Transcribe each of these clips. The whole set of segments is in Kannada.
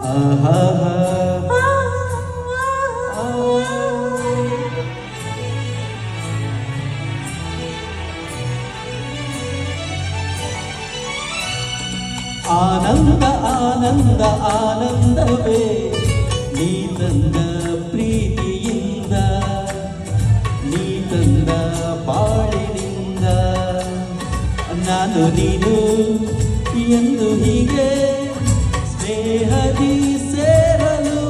ಆಹಾ ಆನಂದ ಆನಂದ ಆನಂದವೇ ನೀ ತಂದ ಪ್ರೀತಿಯಿಂದ ನೀ ತಂದ ಬಾಳಿನಿಂದ ನಾನು ನೀನು ಎಂದು ಹೀಗೆ ಸ್ನೇಹದಿ ಸೇರಲು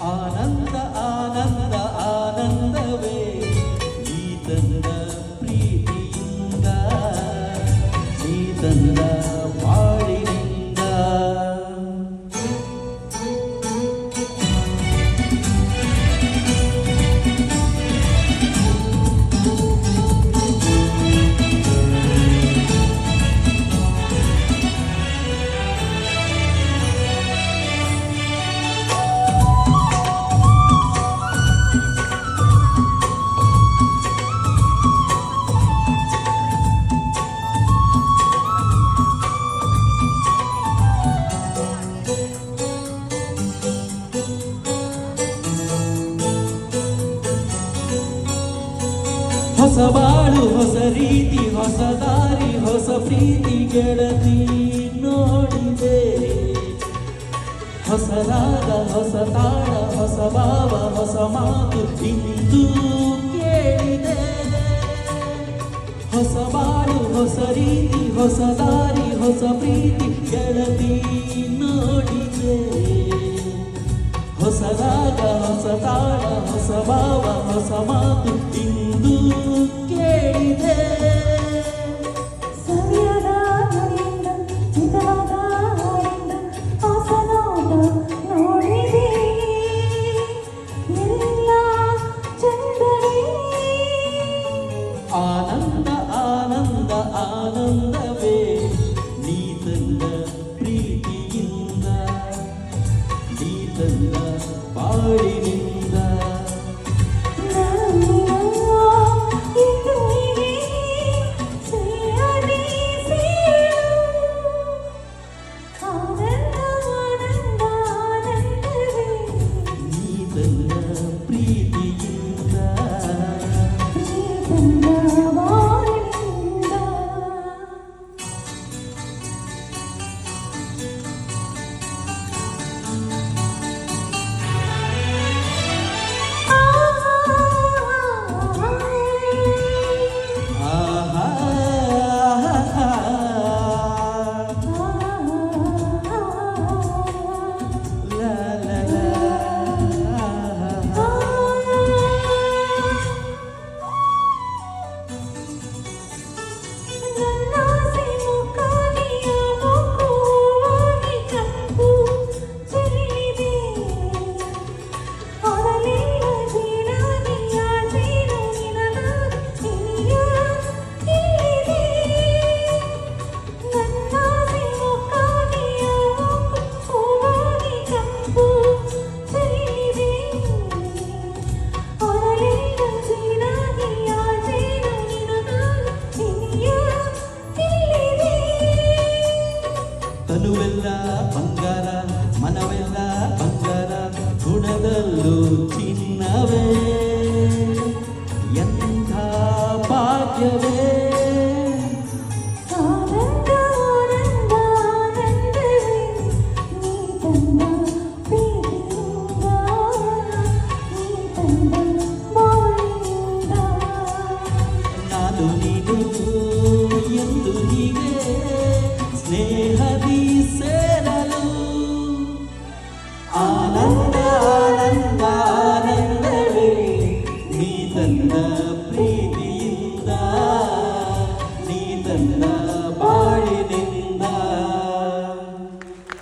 ಆನಂದ ಆನಂದ ಆನಂದವೇ ನೀ ತಂದ ಪ್ರೀತಿಯಿಂದ ನೀ ತಂದ ಬಾಳಿನಿಂದ ಹೊಸ ಬಾಳು ಹೊಸ ರೀತಿ ಹೊಸ ದಾರಿ ಹೊಸ ಪ್ರೀತಿ ಗೆಳತಿ ನೋಡಿದೆ ಹೊಸ ರಾಗ ಹೊಸ ತಾಳ ಹೊಸ ಭಾವ ಹೊಸ ಮಾತು ಇಂದು ಕೇಳಿದೆ ಹೊಸ ಬಾಳು ಹೊಸ ರೀತಿ ಹೊಸ ದಾರಿ ಹೊಸ ಪ್ರೀತಿ ಗೆಳತಿ ನೋಡಿದೆ ಹೊಸ ರಾಗ ಹೊಸ ತಾಳ ಹೊಸ ಭಾವ ಹೊಸ ಮಾತು ಇಂದು ಕೇಳಿದೆ ಸವಿಯಾದ ಹರಿಯಿಂದ ಚಿತವಾದ ಹಾಡಿಂದ ಹೊಸನೋಟ ನೋಡಿದೆ ಎಲ್ಲ ಚಂದವೇ ಆನಂದ ಆನಂದ ಆನಂದವೇ ನೀ ತಂದ ಪ್ರೀತಿಯಿಂದ ನೀ ತಂದ ಬಾಳಿನಿಂದ ತನುವೆಲ್ಲ ಬಂಗಾರ ಮನವೆಲ್ಲ ಬಂಗಾರ ಗುಣದಲ್ಲೂ ಚಿನ್ನವೇ ಎಂಥ ಭಾಗ್ಯವೇ ಆನಂದ ಆನಂದ ಆನಂದವೇ ನೀ ತಂದ ಪ್ರೀತಿಯಿಂದ ನೀ ತಂದ ಬಾಳಿನಿಂದ ನಾನು